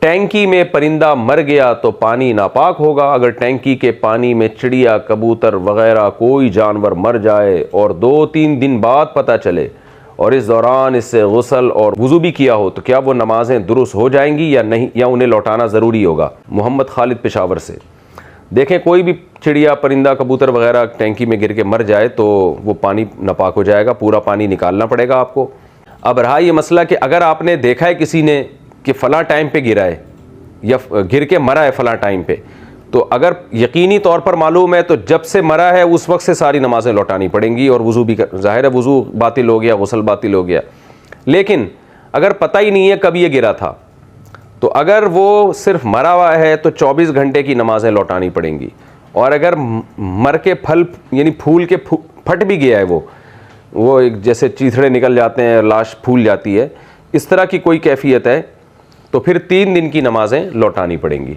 टैंकी में परिंदा मर गया तो पानी नापाक होगा। अगर टैंकी के पानी में चिड़िया, कबूतर वगैरह कोई जानवर मर जाए और 2-3 दिन बाद पता चले और इस दौरान इससे गुस्ल और वुज़ू भी किया हो तो क्या वो नमाजें दुरुस्त हो जाएंगी या नहीं, या उन्हें लौटाना ज़रूरी होगा। मोहम्मद खालिद पेशावर से। देखें, कोई भी चिड़िया, परिंदा, कबूतर वगैरह टैंकी में गिर के मर जाए तो वो पानी नापाक हो जाएगा, पूरा पानी निकालना पड़ेगा आपको। अब रहा ये मसला कि अगर आपने देखा है किसी ने कि फ़लाँ टाइम पे गिरा है या गिर के मरा है फ़लाँ टाइम पे, तो अगर यकीनी तौर पर मालूम है तो जब से मरा है उस वक्त से सारी नमाज़ें लौटानी पड़ेंगी और वज़ू भी ज़ाहिर है वज़ू बातिल हो गया, गुस्ल बातिल हो गया। लेकिन अगर पता ही नहीं है कब ये गिरा था, तो अगर वो सिर्फ मरा हुआ है तो 24 घंटे की नमाज़ें लौटानी पड़ेंगी। और अगर मर के फल यानी फूल के फट भी गया है, वो एक जैसे चीथड़े निकल जाते हैं, लाश फूल जाती है, इस तरह की कोई कैफियत है तो फिर 3 दिन की नमाज़ें लौटानी पड़ेंगी।